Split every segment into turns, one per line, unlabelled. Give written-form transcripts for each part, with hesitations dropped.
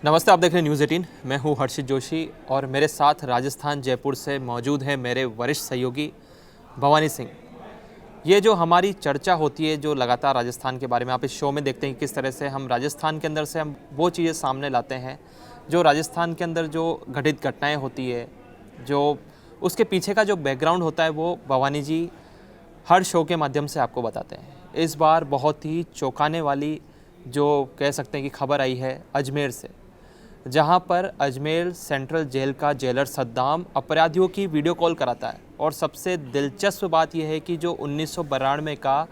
नमस्ते, आप देख रहे हैं न्यूज़ 18। मैं हूं हर्षित जोशी और मेरे साथ राजस्थान जयपुर से मौजूद हैं मेरे वरिष्ठ सहयोगी भवानी सिंह। ये जो हमारी चर्चा होती है, जो लगातार राजस्थान के बारे में, आप इस शो में देखते हैं किस तरह से हम राजस्थान के अंदर से हम वो चीज़ें सामने लाते हैं जो राजस्थान के अंदर जो घटित घटनाएँ होती है, जो उसके पीछे का जो बैकग्राउंड होता है, वो भवानी जी हर शो के माध्यम से आपको बताते हैं। इस बार बहुत ही चौंकाने वाली जो कह सकते हैं कि खबर आई है अजमेर से, जहां पर अजमेर सेंट्रल जेल का जेलर सद्दाम अपराधियों की वीडियो कॉल कराता है। और सबसे दिलचस्प बात यह है कि जो 1992 का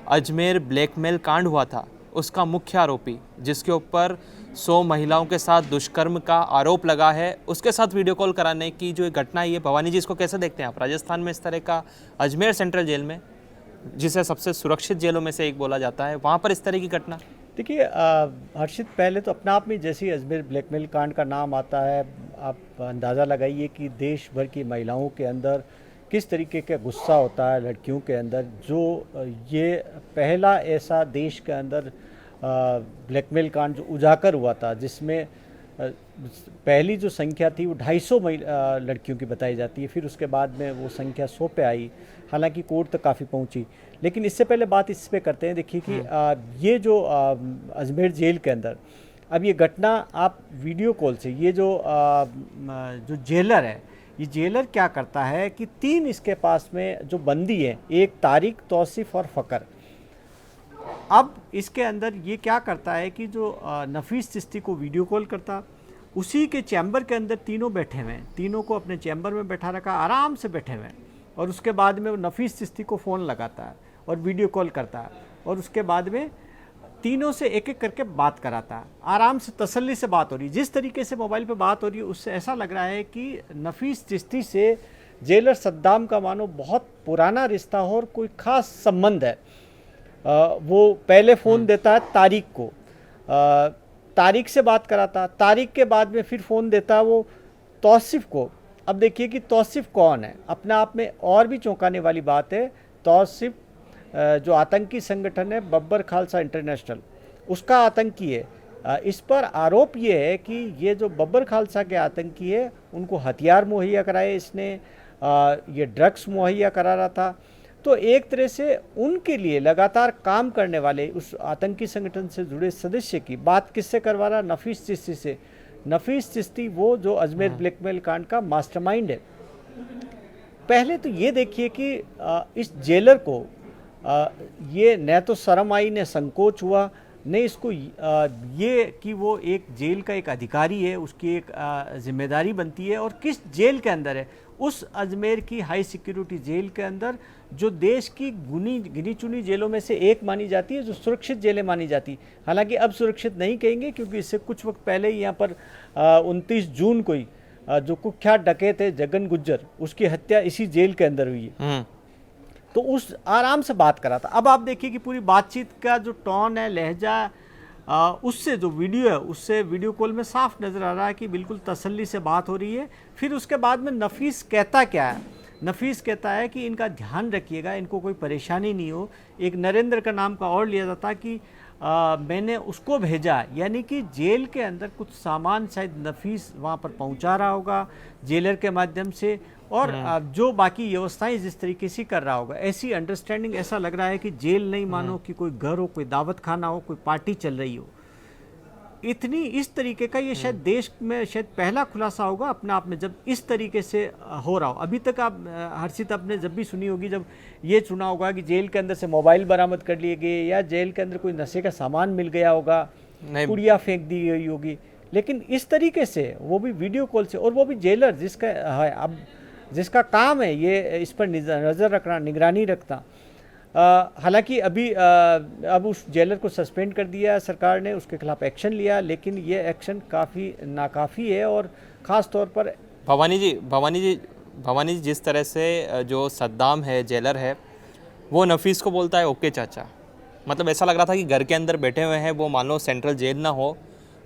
अजमेर ब्लैकमेल कांड हुआ था, उसका मुख्य आरोपी, जिसके ऊपर 100 महिलाओं के साथ दुष्कर्म का आरोप लगा है, उसके साथ वीडियो कॉल कराने की जो घटना है, ये भवानी जी इसको कैसे देखते हैं आप? राजस्थान में इस तरह का, अजमेर सेंट्रल जेल में, जिसे सबसे सुरक्षित जेलों में से एक बोला जाता है, वहाँ पर इस तरह की घटना?
देखिए हर्षित, पहले तो अपने आप में जैसे ही अजमेर ब्लैकमेल कांड का नाम आता है, आप अंदाज़ा लगाइए कि देश भर की महिलाओं के अंदर किस तरीके का गुस्सा होता है, लड़कियों के अंदर। जो ये पहला ऐसा देश के अंदर ब्लैकमेल कांड जो उजागर हुआ था, जिसमें पहली जो संख्या थी वो 250 लड़कियों की बताई जाती है। फिर उसके बाद में वो संख्या 100 पे आई, हालांकि कोर्ट तक काफ़ी पहुंची। लेकिन इससे पहले बात इस पे करते हैं। देखिए कि ये जो अजमेर जेल के अंदर अब ये घटना, आप वीडियो कॉल से, ये जो जेलर है, ये जेलर क्या करता है कि 3 इसके पास में जो बंदी है, एक तारिक, तौसीफ और फ़कर। अब इसके अंदर ये क्या करता है कि जो नफीस चिश्ती को वीडियो कॉल करता, उसी के चैम्बर के अंदर तीनों बैठे हुए हैं, तीनों को अपने चैम्बर में बैठा रखा, आराम से बैठे हुए हैं। और उसके बाद में वो नफीस चिश्ती को फ़ोन लगाता है और वीडियो कॉल करता है, और उसके बाद में तीनों से एक एक करके बात कराता है। आराम से, तसल्ली से बात हो रही है। जिस तरीके से मोबाइल पे बात हो रही है, उससे ऐसा लग रहा है कि नफीस चिश्ती से जेलर सद्दाम का मानो बहुत पुराना रिश्ता हो और कोई ख़ास संबंध है। वो पहले फ़ोन देता है तारिक को, तारिक से बात कराता, तारिक के बाद में फिर फ़ोन देता है वो तौसीफ को। अब देखिए कि तौसीफ कौन है। अपने आप में और भी चौंकाने वाली बात है, तौसीफ जो आतंकी संगठन है बब्बर खालसा इंटरनेशनल, उसका आतंकी है। इस पर आरोप ये है कि ये जो बब्बर खालसा के आतंकी है, उनको हथियार मुहैया कराए इसने, ये ड्रग्स मुहैया करा रहा था। तो एक तरह से उनके लिए लगातार काम करने वाले उस आतंकी संगठन से जुड़े सदस्य की बात किससे करवा रहा? नफीस चिश्ती से। नफीस चिश्ती वो जो अजमेर ब्लैकमेल कांड का मास्टरमाइंड है। पहले तो ये देखिए कि इस जेलर को ये न तो शर्म आई, न संकोच हुआ, न इसको ये कि वो एक जेल का एक अधिकारी है, उसकी एक जिम्मेदारी बनती है। और किस जेल के अंदर है? उस अजमेर की हाई सिक्योरिटी जेल के अंदर, जो देश की गिनी चुनी जेलों में से एक मानी जाती है, जो सुरक्षित जेलें मानी जाती। हालांकि अब सुरक्षित नहीं कहेंगे, क्योंकि इससे कुछ वक्त पहले ही यहाँ पर 29 जून को ही जो कुख्यात डकैत है जगन गुज्जर, उसकी हत्या इसी जेल के अंदर हुई है। तो उस आराम से बात करा था। अब आप देखिए कि पूरी बातचीत का जो टोन है, लहजा, उससे जो वीडियो है, उससे वीडियो कॉल में साफ नज़र आ रहा है कि बिल्कुल तसल्ली से बात हो रही है। फिर उसके बाद में नफीस कहता क्या है? नफीस कहता है कि इनका ध्यान रखिएगा, इनको कोई परेशानी नहीं हो। एक नरेंद्र का नाम का और लिया जाता कि मैंने उसको भेजा, यानी कि जेल के अंदर कुछ सामान शायद नफीस वहाँ पर पहुँचा रहा होगा जेलर के माध्यम से, और जो बाकी व्यवस्थाएं जिस तरीके से कर रहा होगा, ऐसी अंडरस्टैंडिंग। ऐसा लग रहा है कि जेल नहीं मानो कि कोई घर हो, कोई दावत खाना हो, कोई पार्टी चल रही हो। इतनी इस तरीके का ये शायद देश में शायद पहला खुलासा होगा अपने आप में, जब इस तरीके से हो रहा हो। अभी तक आप हर्षित आपने जब भी सुनी होगी, जब ये सुना होगा कि जेल के अंदर से मोबाइल बरामद कर लिए गए, या जेल के अंदर कोई नशे का सामान मिल गया होगा, पुड़िया फेंक दी गई होगी। लेकिन इस तरीके से, वो भी वीडियो कॉल से, और वो भी जेलर जिसका है, अब जिसका काम है ये इस पर नज़र रखना, निगरानी रखना। हालांकि अभी अब उस जेलर को सस्पेंड कर दिया सरकार ने, उसके खिलाफ एक्शन लिया, लेकिन ये एक्शन काफ़ी नाकाफ़ी है। और ख़ास तौर पर
भवानी जी जिस तरह से जो सद्दाम है, जेलर है, वो नफीस को बोलता है ओके चाचा। मतलब ऐसा लग रहा था कि घर के अंदर बैठे हुए हैं, वो मान लो सेंट्रल जेल ना हो,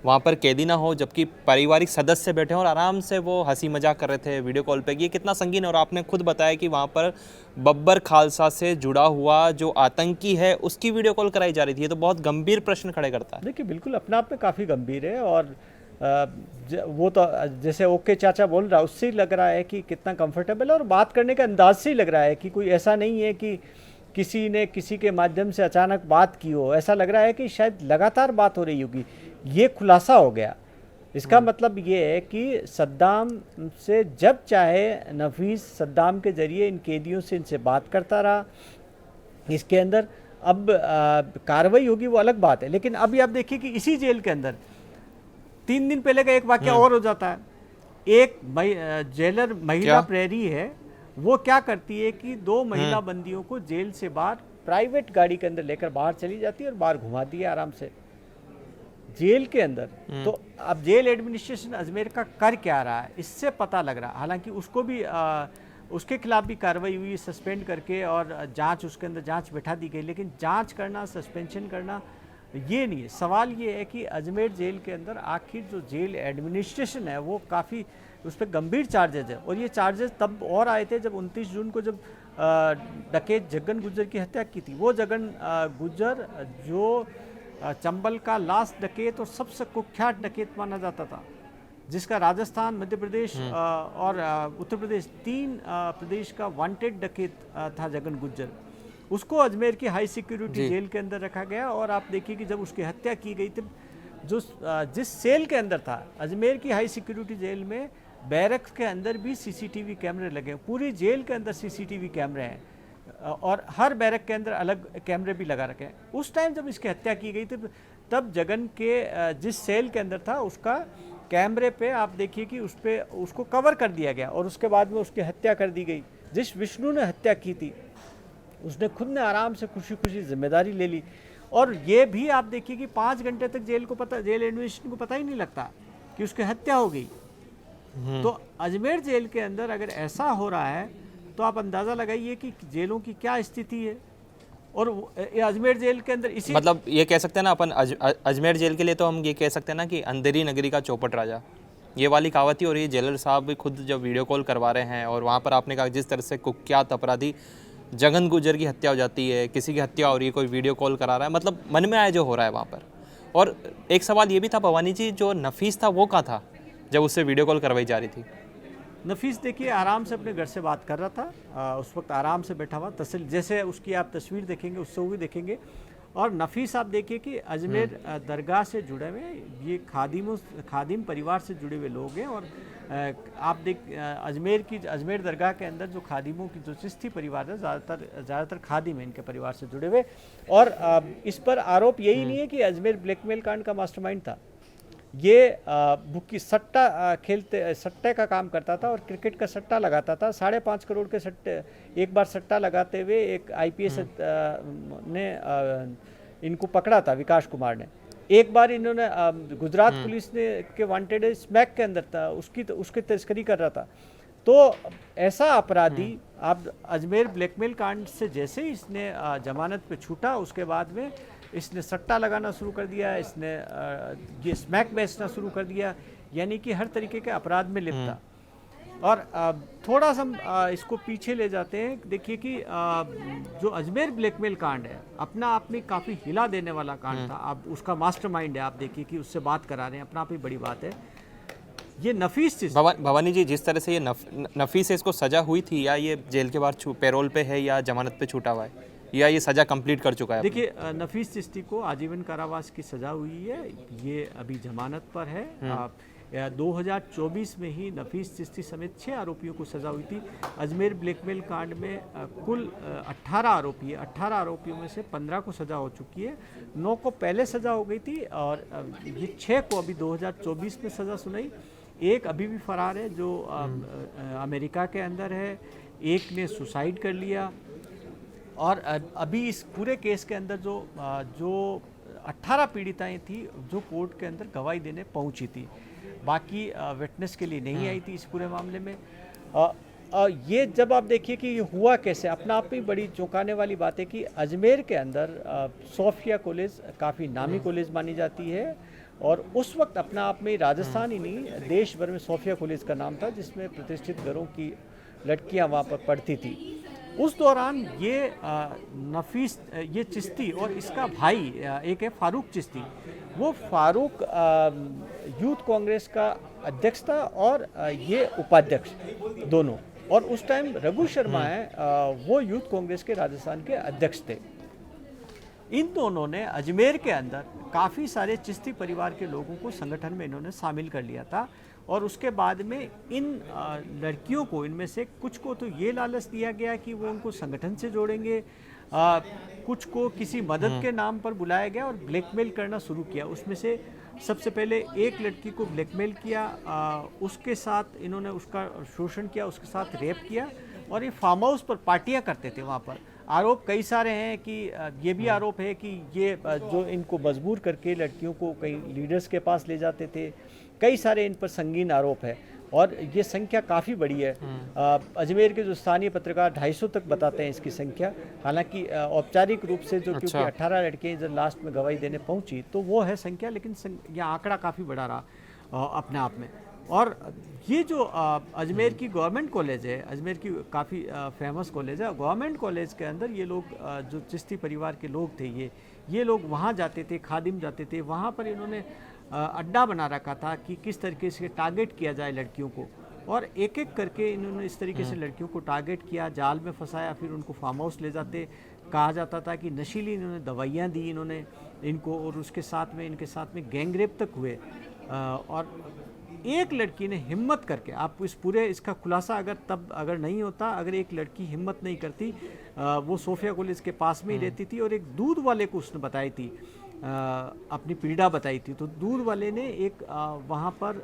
वहाँ पर कैदी ना हो, जबकि पारिवारिक सदस्य बैठे हैं और आराम से वो हंसी मजाक कर रहे थे वीडियो कॉल पे। ये कितना संगीन है। और आपने खुद बताया कि वहाँ पर बब्बर खालसा से जुड़ा हुआ जो आतंकी है, उसकी वीडियो कॉल कराई जा रही थी। ये तो बहुत गंभीर प्रश्न खड़े करता है।
देखिए, बिल्कुल अपने आप में काफ़ी गंभीर है। और वो तो जैसे ओके चाचा बोल रहा है उससे ही लग रहा है कि कितना कंफर्टेबल है, और बात करने का अंदाज से ही लग रहा है कि कोई ऐसा नहीं है कि किसी ने किसी के माध्यम से अचानक बात की हो। ऐसा लग रहा है कि शायद लगातार बात हो रही होगी। ये खुलासा हो गया। इसका मतलब ये है कि सद्दाम से जब चाहे नफीस सद्दाम के ज़रिए इन कैदियों से इनसे बात करता रहा। इसके अंदर अब कार्रवाई होगी वो अलग बात है, लेकिन अभी आप देखिए कि इसी जेल के अंदर 3 दिन पहले का एक वाक्य और हो जाता है। एक जेलर महिला प्रहरी है, वो क्या करती है कि 2 महिला बंदियों को जेल से बाहर प्राइवेट गाड़ी के अंदर लेकर बाहर चली जाती है और बाहर घुमाती है आराम से जेल के अंदर। तो अब जेल एडमिनिस्ट्रेशन अजमेर का कर क्या रहा है इससे पता लग रहा है। हालांकि उसको भी उसके खिलाफ भी कार्रवाई हुई सस्पेंड करके, और जांच उसके अंदर जांच बैठा दी गई, लेकिन जांच करना सस्पेंशन करना ये नहीं है। सवाल ये है कि अजमेर जेल के अंदर आखिर जो जेल एडमिनिस्ट्रेशन है वो काफ़ी उस पर गंभीर चार्जेज है, और ये चार्जेस तब और आए थे जब 29 जून को जब डकैत जगन गुज्जर की हत्या की थी। वो जगन गुज्जर जो चंबल का लास्ट डकैत और सबसे कुख्यात डकैत माना जाता था, जिसका राजस्थान, मध्य प्रदेश और उत्तर प्रदेश 3 प्रदेश का वांटेड डकैत था जगन गुज्जर। उसको अजमेर की हाई सिक्योरिटी जेल के अंदर रखा गया, और आप देखिए कि जब उसकी हत्या की गई थी, जिस सेल के अंदर था अजमेर की हाई सिक्योरिटी जेल में, बैरक्स के अंदर भी सीसीटीवी कैमरे लगे हैं। पूरी जेल के अंदर सीसीटीवी कैमरे हैं, और हर बैरक के अंदर अलग कैमरे भी लगा रखे हैं। उस टाइम जब इसकी हत्या की गई थी तब जगन के जिस सेल के अंदर था उसका कैमरे पे आप देखिए कि उसको कवर कर दिया गया, और उसके बाद में उसकी हत्या कर दी गई। जिस विष्णु ने हत्या की थी उसने खुद ने आराम से खुशी खुशी जिम्मेदारी ले ली, और ये भी आप देखिए कि 5 घंटे तक जेल एडमिनिस्ट्रेशन को पता ही नहीं लगता कि उसकी हत्या हो गई। तो अजमेर जेल के अंदर अगर ऐसा हो रहा है तो आप अंदाज़ा लगाइए कि जेलों की क्या स्थिति है। और अजमेर जेल के अंदर इसी
मतलब ये कह सकते हैं ना अपन अजमेर जेल के लिए तो हम ये कह सकते हैं ना कि अंधेरी नगरी का चौपट राजा, ये वाली कहावत ही हो रही है। जेलर साहब भी खुद जब वीडियो कॉल करवा रहे हैं, और वहाँ पर आपने कहा जिस तरह से कुख्यात अपराधी जगन गुज्जर की हत्या हो जाती है, किसी की हत्या हो रही है, कोई वीडियो कॉल करा रहा है, मतलब मन में आया जो हो रहा है वहाँ पर। और एक सवाल ये भी था भवानी जी, जो नफीस था वो कहाँ था जब उससे वीडियो कॉल करवाई जा रही थी?
नफीस देखिए आराम से अपने घर से बात कर रहा था, उस वक्त आराम से बैठा हुआ जैसे उसकी आप तस्वीर देखेंगे उससे वो भी देखेंगे। और नफीस आप देखिए कि अजमेर दरगाह से जुड़े हुए, ये खादिम परिवार से जुड़े हुए लोग हैं। और आप अजमेर दरगाह के अंदर जो खादिमों की जो चिश्ती परिवार है, ज़्यादातर खादिम है इनके परिवार से जुड़े हुए। और इस पर आरोप यही नहीं है कि अजमेर ब्लैकमेल कांड का मास्टरमाइंड था। ये बुकी सट्टे का काम करता था, और क्रिकेट का सट्टा लगाता था। 5.5 करोड़ के सट्टे एक बार सट्टा लगाते हुए एक IPS ने इनको पकड़ा था, विकास कुमार ने। एक बार इन्होंने गुजरात पुलिस ने के वांटेड स्मैक के अंदर था, उसकी तस्करी कर रहा था। तो ऐसा अपराधी आप अजमेर ब्लैकमेल कांड से जैसे ही इसने जमानत पे छूटा, उसके बाद में इसने सट्टा लगाना शुरू कर दिया, इसने ये स्मैक बेचना शुरू कर दिया, यानी कि हर तरीके के अपराध में लिप्त था। और थोड़ा सा इसको पीछे ले जाते हैं, देखिए कि जो अजमेर ब्लैकमेल कांड है अपना आप में काफ़ी हिला देने वाला कांड था। आप उसका मास्टरमाइंड है, आप देखिए कि उससे बात करा रहे हैं, अपना आप ही बड़ी बात है। ये नफीस चीज़
भवानी जी, जिस तरह से ये नफीस है, इसको सजा हुई थी, या ये जेल के बाहर पैरोल पे है, या जमानत पे छूटा हुआ है, या ये सजा कंप्लीट कर चुका है?
देखिए नफीस चिश्ती को आजीवन कारावास की सजा हुई है, ये अभी जमानत पर है। 2024 में ही नफीस चिश्ती समेत 6 आरोपियों को सजा हुई थी। अजमेर ब्लैकमेल कांड में कुल 18 आरोपी है। 18 आरोपियों में से 15 को सजा हो चुकी है, 9 को पहले सजा हो गई थी, और ये 6 को अभी 2024 में सजा सुनाई। एक अभी भी फरार है जो अमेरिका के अंदर है, एक ने सुसाइड कर लिया। और अभी इस पूरे केस के अंदर जो 18 पीड़िताएं थी जो कोर्ट के अंदर गवाही देने पहुंची थी, बाकी विटनेस के लिए नहीं आई थी इस पूरे मामले में। ये जब आप देखिए कि ये हुआ कैसे, अपना आप में बड़ी चौंकाने वाली बात है कि अजमेर के अंदर सोफिया कॉलेज काफ़ी नामी कॉलेज मानी जाती है, और उस वक्त अपना आप में राजस्थान ही नहीं देश भर में सोफिया कॉलेज का नाम था, जिसमें प्रतिष्ठित घरों की लड़कियां वहाँ पर पढ़ती थी। उस दौरान ये नफीस ये चिश्ती और इसका भाई एक है फारूक चिश्ती, वो फारूक यूथ कांग्रेस का अध्यक्ष था और ये उपाध्यक्ष दोनों, और उस टाइम रघु शर्मा है वो यूथ कांग्रेस के राजस्थान के अध्यक्ष थे। इन दोनों ने अजमेर के अंदर काफ़ी सारे चिश्ती परिवार के लोगों को संगठन में इन्होंने शामिल कर लिया था, और उसके बाद में इन लड़कियों को, इनमें से कुछ को तो ये लालच दिया गया कि वो उनको संगठन से जोड़ेंगे, कुछ को किसी मदद के नाम पर बुलाया गया और ब्लैकमेल करना शुरू किया। उसमें से सबसे पहले एक लड़की को ब्लैकमेल किया, उसके साथ इन्होंने उसका शोषण किया, उसके साथ रेप किया, और ये फार्म हाउस पर पार्टियां करते थे वहाँ पर। आरोप कई सारे हैं कि ये भी आरोप है कि ये जो इनको मजबूर करके लड़कियों को कई लीडर्स के पास ले जाते थे, कई सारे इन पर संगीन आरोप है, और ये संख्या काफ़ी बड़ी है। अजमेर के जो स्थानीय पत्रकार 250 तक बताते हैं इसकी संख्या, हालांकि औपचारिक रूप से जो क्योंकि 18 लड़कियां जब लास्ट में गवाही देने पहुंची तो वो है संख्या, लेकिन यह आंकड़ा काफ़ी बड़ा रहा अपने आप में। और ये जो अजमेर की गवर्नमेंट कॉलेज है, अजमेर की काफ़ी फेमस कॉलेज है, गवर्नमेंट कॉलेज के अंदर ये लोग जो चिश्ती परिवार के लोग थे, ये लोग वहाँ जाते थे, खादिम जाते थे, वहाँ पर इन्होंने अड्डा बना रखा था कि किस तरीके से टारगेट किया जाए लड़कियों को, और एक एक करके इन्होंने इस तरीके से लड़कियों को टारगेट किया, जाल में फंसाया, फिर उनको फार्म हाउस ले जाते। कहा जाता था कि नशीली इन्होंने दवाइयाँ दी इन्होंने इनको, और उसके साथ में इनके साथ में गैंगरेप तक हुए। और एक लड़की ने हिम्मत करके, आप इस पूरे इसका खुलासा अगर नहीं होता, अगर एक लड़की हिम्मत नहीं करती, वो सोफिया कॉलेज के पास में ही रहती थी, और एक दूध वाले को उसने बताई थी, अपनी पीड़ा बताई थी। तो दूध वाले ने एक वहाँ पर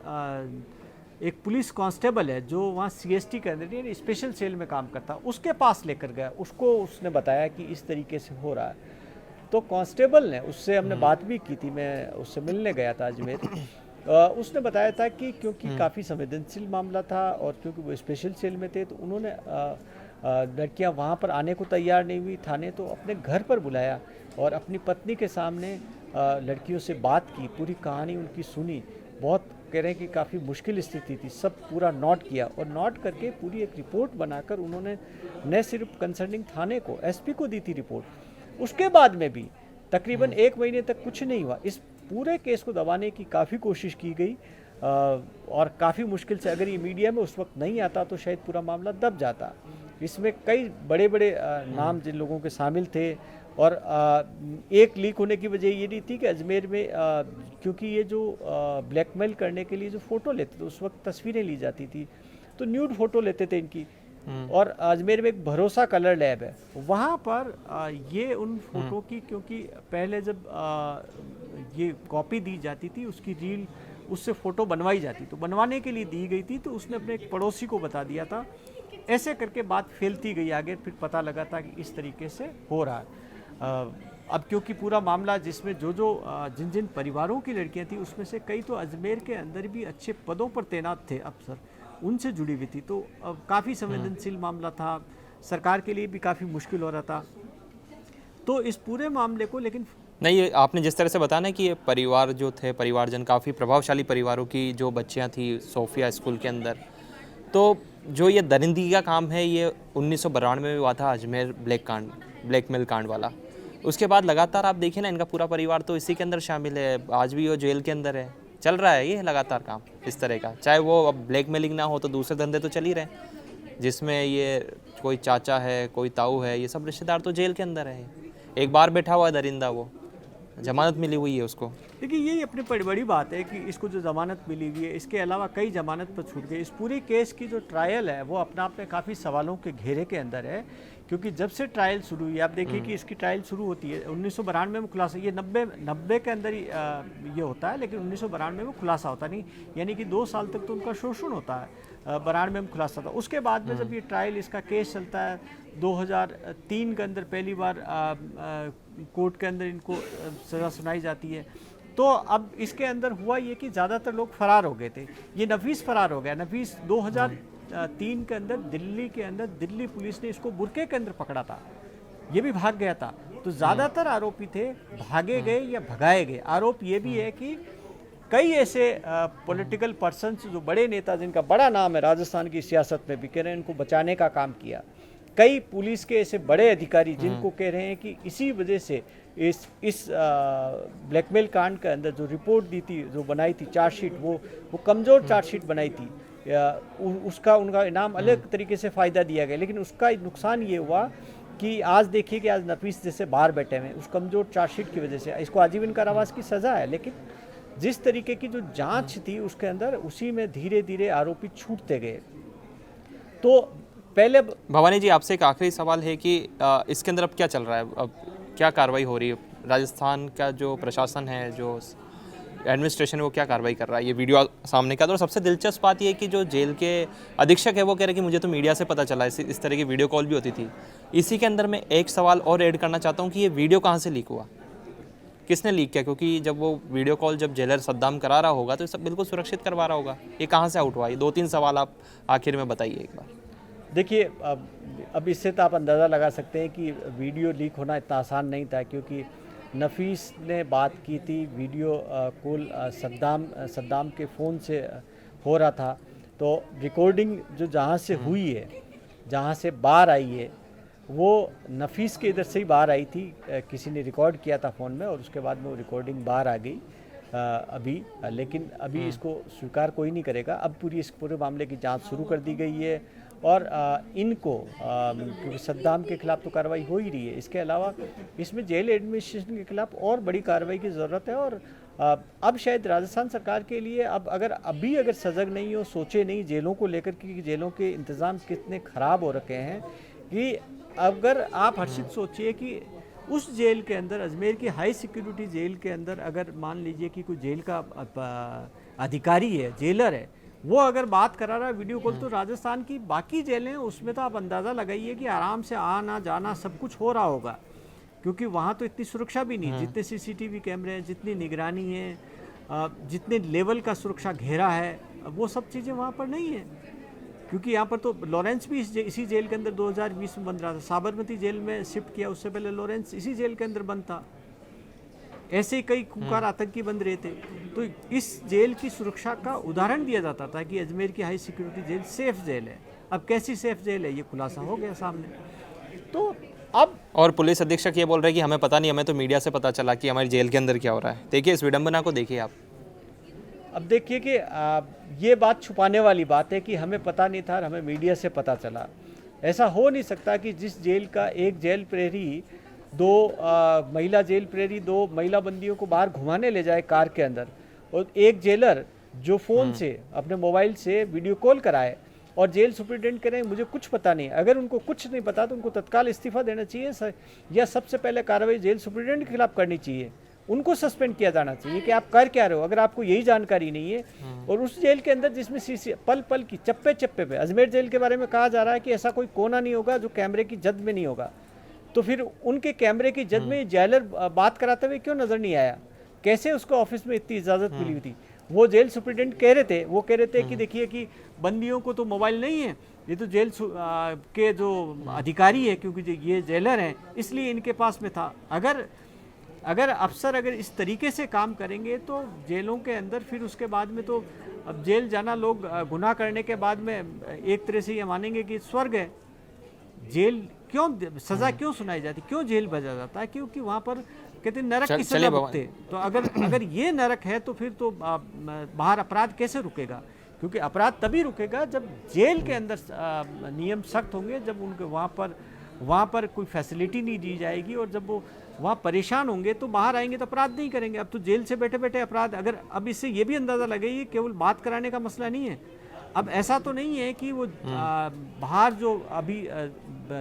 एक पुलिस कांस्टेबल है जो वहाँ CST के अंदर स्पेशल सेल में काम करता, उसके पास लेकर गया, उसको उसने बताया कि इस तरीके से हो रहा है। तो कांस्टेबल ने, उससे हमने बात भी की थी, मैं उससे मिलने गया था अजमेर, उसने बताया था कि क्योंकि काफ़ी संवेदनशील मामला था और क्योंकि वो स्पेशल सेल में थे, तो उन्होंने लड़कियां वहाँ पर आने को तैयार नहीं हुई थाने, तो अपने घर पर बुलाया और अपनी पत्नी के सामने लड़कियों से बात की, पूरी कहानी उनकी सुनी। बहुत कह रहे हैं कि काफ़ी मुश्किल स्थिति थी, सब पूरा नोट किया, और नोट करके पूरी एक रिपोर्ट बनाकर उन्होंने न सिर्फ कंसर्निंग थाने को, SP को दी थी रिपोर्ट। उसके बाद में भी तकरीबन 1 महीने तक कुछ नहीं हुआ। इस पूरे केस को दबाने की काफ़ी कोशिश की गई, और काफ़ी मुश्किल से, अगर ये मीडिया में उस वक्त नहीं आता तो शायद पूरा मामला दब जाता। इसमें कई बड़े बड़े नाम जिन लोगों के शामिल थे, और एक लीक होने की वजह ये नहीं थी कि अजमेर में क्योंकि ये जो ब्लैकमेल करने के लिए जो फ़ोटो लेते थे, उस वक्त तस्वीरें ली जाती थी, तो न्यूड फ़ोटो लेते थे इनकी। और अजमेर में एक भरोसा कलर लैब है, वहाँ पर ये उन फोटो की, क्योंकि पहले जब ये कॉपी दी जाती थी, उसकी रील उससे फ़ोटो बनवाई जाती, तो बनवाने के लिए दी गई थी, तो उसने अपने एक पड़ोसी को बता दिया था। ऐसे करके बात फैलती गई आगे, फिर पता लगा था कि इस तरीके से हो रहा है। अब क्योंकि पूरा मामला जिसमें जिन जिन परिवारों की लड़कियां थी, उसमें से कई तो अजमेर के अंदर भी अच्छे पदों पर तैनात थे अफसर, उनसे जुड़ी हुई थी, तो काफ़ी संवेदनशील मामला था, सरकार के लिए भी काफ़ी मुश्किल हो रहा था। तो इस पूरे मामले को, लेकिन
नहीं, ये आपने जिस तरह से बताया ना कि ये परिवार जो थे, परिवारजन काफ़ी प्रभावशाली परिवारों की जो बच्चियां थी सोफिया स्कूल के अंदर, तो जो ये दरिंदगी का काम है ये 1992 में भी हुआ था, अजमेर ब्लैकमेल कांड वाला। उसके बाद लगातार आप देखिए ना, इनका पूरा परिवार तो इसी के अंदर शामिल है, आज भी वो जेल के अंदर है, चल रहा है ये लगातार काम इस तरह का। चाहे वो अब ब्लैकमेलिंग ना हो तो दूसरे धंधे तो चल ही रहे, जिसमें ये कोई चाचा है, कोई ताऊ है, ये सब रिश्तेदार तो जेल के अंदर है। एक बार बैठा हुआ है दरिंदा, वो जमानत मिली हुई है उसको।
देखिए, यही अपनी बड़ी बात है कि इसको जो ज़मानत मिली हुई है, इसके अलावा कई ज़मानत पर छूट गई। इस पूरे केस की जो ट्रायल है वो अपने आप में काफ़ी सवालों के घेरे के अंदर है, क्योंकि जब से ट्रायल शुरू हुई, आप देखिए कि इसकी ट्रायल शुरू होती है 1992 में खुलासा, ये 90 के अंदर ही ये होता है, लेकिन 1992 में खुलासा होता नहीं, यानी कि 2 साल तक तो उनका शोषण होता है। 92 में खुलासा था। उसके बाद में जब ये ट्रायल, इसका केस चलता है, 2003 के अंदर पहली बार कोर्ट के अंदर इनको सज़ा सुनाई जाती है। तो अब इसके अंदर हुआ ये कि ज़्यादातर लोग फरार हो गए थे। ये नफीस फरार हो गया। नफीस 2003 के अंदर दिल्ली के अंदर दिल्ली पुलिस ने इसको बुरके के अंदर पकड़ा था, ये भी भाग गया था। तो ज़्यादातर आरोपी थे भागे गए या भगाए गए। आरोप ये भी है कि कई ऐसे पॉलिटिकल पर्सन्स जो बड़े नेता, जिनका बड़ा नाम है राजस्थान की सियासत में भी, कह रहे हैं इनको बचाने का काम किया, कई पुलिस के ऐसे बड़े अधिकारी जिनको कह रहे हैं कि इसी वजह से इस ब्लैकमेल कांड के अंदर जो रिपोर्ट दी थी, जो बनाई थी चार्जशीट, वो कमज़ोर चार्जशीट बनाई थी, उसका उनका इनाम अलग तरीके से फ़ायदा दिया गया, लेकिन उसका नुकसान ये हुआ कि आज देखिए कि आज नफीस जैसे बाहर बैठे हुए हैं उस कमज़ोर चार्जशीट की वजह से। इसको आजीवन कारावास की सज़ा है, लेकिन जिस तरीके की जो जांच थी उसके अंदर, उसी में धीरे धीरे आरोपी छूटते गए। तो पहले
भवानी जी, आपसे एक आखिरी सवाल है कि इसके अंदर अब क्या चल रहा है, अब क्या कार्रवाई हो रही है? राजस्थान का जो प्रशासन है, जो एडमिनिस्ट्रेशन है, वो क्या कार्रवाई कर रहा है? ये वीडियो सामने का, और सबसे दिलचस्प बात ये है कि जो जेल के अधीक्षक है वो कह रहे हैं कि मुझे तो मीडिया से पता चला, इस तरह की वीडियो कॉल भी होती थी। इसी के अंदर मैं एक सवाल और ऐड करना चाहता हूँ कि ये वीडियो कहाँ से लीक हुआ, किसने लीक किया? क्योंकि जब वो वीडियो कॉल जब जेलर सद्दाम करा रहा होगा तो सब बिल्कुल सुरक्षित करवा रहा होगा, ये कहाँ से आउट हुआ? ये 2-3 सवाल आप आखिर में बताइए एक बार।
देखिए, अब इससे तो आप अंदाज़ा लगा सकते हैं कि वीडियो लीक होना इतना आसान नहीं था, क्योंकि नफीस ने बात की थी, वीडियो कॉल सद्दाम के फ़ोन से हो रहा था। तो रिकॉर्डिंग जो जहाँ से हुई है, जहाँ से बाहर आई है, वो नफीस के इधर से ही बाहर आई थी। किसी ने रिकॉर्ड किया था फ़ोन में और उसके बाद में वो रिकॉर्डिंग बाहर आ गई अभी। लेकिन अभी इसको स्वीकार कोई नहीं करेगा। अब इस पूरे मामले की जांच शुरू कर दी गई है और इनको क्योंकि सद्दाम के खिलाफ तो कार्रवाई हो ही रही है, इसके अलावा इसमें जेल एडमिनिस्ट्रेशन के खिलाफ और बड़ी कार्रवाई की ज़रूरत है। और अब शायद राजस्थान सरकार के लिए अब अगर सजग नहीं हो, सोचे नहीं जेलों को लेकर कि जेलों के इंतज़ाम कितने ख़राब हो रखे हैं, कि अगर आप हर्षित सोचिए कि उस जेल के अंदर, अजमेर की हाई सिक्योरिटी जेल के अंदर, अगर मान लीजिए कि कोई जेल का अधिकारी है, जेलर है, वो अगर बात करा रहा है वीडियो कॉल, तो राजस्थान की बाकी जेलें उसमें तो आप अंदाज़ा लगाइए कि आराम से आना जाना सब कुछ हो रहा होगा, क्योंकि वहाँ तो इतनी सुरक्षा भी नहीं, जितने सीसीटीवी कैमरे हैं, जितनी निगरानी है, जितने लेवल का सुरक्षा घेरा है, वो सब चीज़ें वहाँ पर नहीं है। क्योंकि यहाँ पर तो लॉरेंस भी इसी जेल के अंदर 2020 में बंद रहा था, साबरमती जेल में शिफ्ट किया, उससे पहले लॉरेंस इसी जेल के अंदर बंद था। ऐसे ही कई खूंखार आतंकी बंद रहे थे। तो इस जेल की सुरक्षा का उदाहरण दिया जाता था कि अजमेर की high security jail safe jail है। अब कैसी सेफ जेल है, ये खुलासा हो गया सामने। तो अब
और पुलिस अधीक्षक ये बोल रहे हैं कि हमें पता नहीं, हमें तो मीडिया से पता चला कि हमारी जेल के अंदर क्या हो रहा है। देखिए इस विडंबना को, देखिए आप।
अब देखिए कि ये बात छुपाने वाली बात है कि हमें पता नहीं था और हमें मीडिया से पता चला। ऐसा हो नहीं सकता कि जिस जेल का एक जेल प्रहरी महिला जेल प्रहरी 2 महिला बंदियों को बाहर घुमाने ले जाए कार के अंदर, और एक जेलर जो फ़ोन से अपने मोबाइल से वीडियो कॉल कराए, और जेल सुप्रिटेंडेंट करें मुझे कुछ पता नहीं। अगर उनको कुछ नहीं पता तो उनको तत्काल इस्तीफा देना चाहिए, या सबसे पहले कार्रवाई जेल सुप्रिटेंडेंट के खिलाफ करनी चाहिए, उनको सस्पेंड किया जाना चाहिए कि आप कर क्या रहे हो, अगर आपको यही जानकारी नहीं है। और उस जेल के अंदर जिसमें पल पल की चप्पे चप्पे पे, अजमेर जेल के बारे में कहा जा रहा है कि ऐसा कोई कोना नहीं होगा जो कैमरे की जद में नहीं होगा, तो फिर उनके कैमरे की जद में जेलर बात कराते हुए क्यों नजर नहीं आया? कैसे उसको ऑफिस में इतनी इजाज़त मिली हुई थी? वो जेल सुप्रिटेंडेंट कह रहे थे कि देखिए कि बंदियों को तो मोबाइल नहीं है, ये तो जेल के जो अधिकारी है, क्योंकि ये जेलर हैं इसलिए इनके पास में था। अगर अफसर अगर इस तरीके से काम करेंगे तो जेलों के अंदर फिर उसके बाद में तो अब जेल जाना, लोग गुनाह करने के बाद में एक तरह से ये मानेंगे कि स्वर्ग है। जेल क्यों, सज़ा क्यों सुनाई जाती, क्यों जेल भेजा जाता है? क्योंकि वहाँ पर कहते हैं नरक की सज़ा भुगते। तो अगर ये नरक है तो फिर तो बाहर अपराध कैसे रुकेगा? क्योंकि अपराध तभी रुकेगा जब जेल के अंदर नियम सख्त होंगे, जब उनके वहाँ पर कोई फैसिलिटी नहीं दी जाएगी, और जब वो वहाँ परेशान होंगे तो बाहर आएंगे तो अपराध नहीं करेंगे। अब तो जेल से बैठे बैठे अपराध, अगर अब इससे ये भी अंदाज़ा लगाइए केवल बात कराने का मसला नहीं है। अब ऐसा तो नहीं है कि वो बाहर जो अभी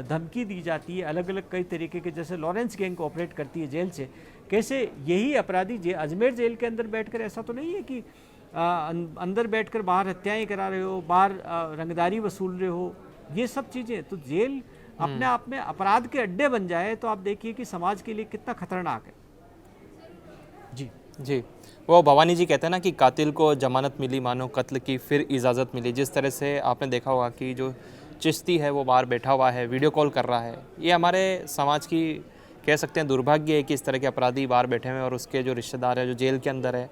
धमकी दी जाती है अलग अलग कई तरीके के, जैसे लॉरेंस गैंग को ऑपरेट करती है जेल से, कैसे यही अपराधी अजमेर जेल के अंदर बैठकर, ऐसा तो नहीं है कि अंदर बैठकर बाहर हत्याएं करा रहे हो, बाहर रंगदारी वसूल रहे हो, ये सब चीज़ें। तो जेल अपने आप में अपराध के अड्डे बन जाए तो आप देखिए कि समाज के लिए कितना खतरनाक है।
जी, वो भवानी जी कहते हैं ना कि कातिल को जमानत मिली मानो कत्ल की फिर इजाज़त मिली। जिस तरह से आपने देखा होगा कि जो चिश्ती है वो बाहर बैठा हुआ है, वीडियो कॉल कर रहा है, ये हमारे समाज की कह सकते हैं दुर्भाग्य है कि इस तरह के अपराधी बाहर बैठे हुए हैं, और उसके जो रिश्तेदार है जो जेल के अंदर है,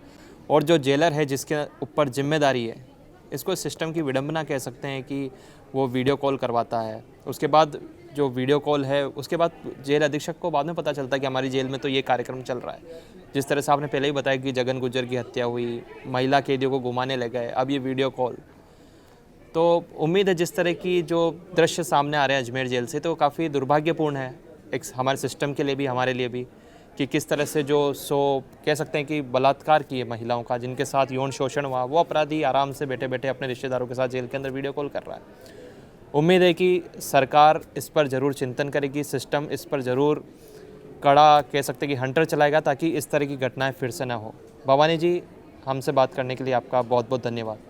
और जो जेलर है जिसके ऊपर जिम्मेदारी है, इसको सिस्टम की विडंबना कह सकते हैं कि वो वीडियो कॉल करवाता है। उसके बाद जो वीडियो कॉल है उसके बाद जेल अधीक्षक को बाद में पता चलता है कि हमारी जेल में तो ये कार्यक्रम चल रहा है। जिस तरह से आपने पहले ही बताया कि जगन गुज्जर की हत्या हुई, महिला कैदियों को घुमाने लग गए, अब ये वीडियो कॉल। तो उम्मीद है जिस तरह की जो दृश्य सामने आ रहे हैं अजमेर जेल से, तो काफ़ी दुर्भाग्यपूर्ण है एक हमारे सिस्टम के लिए भी, हमारे लिए भी, कि किस तरह से जो कह सकते हैं कि बलात्कार किए महिलाओं का, जिनके साथ यौन शोषण हुआ, वो अपराधी आराम से बैठे बैठे अपने रिश्तेदारों के साथ जेल के अंदर वीडियो कॉल कर रहा है। उम्मीद है कि सरकार इस पर ज़रूर चिंतन करेगी, सिस्टम इस पर ज़रूर कड़ा कह सकते हैं कि हंटर चलाएगा, ताकि इस तरह की घटनाएं फिर से ना हो। भवानी जी, हमसे बात करने के लिए आपका बहुत बहुत धन्यवाद।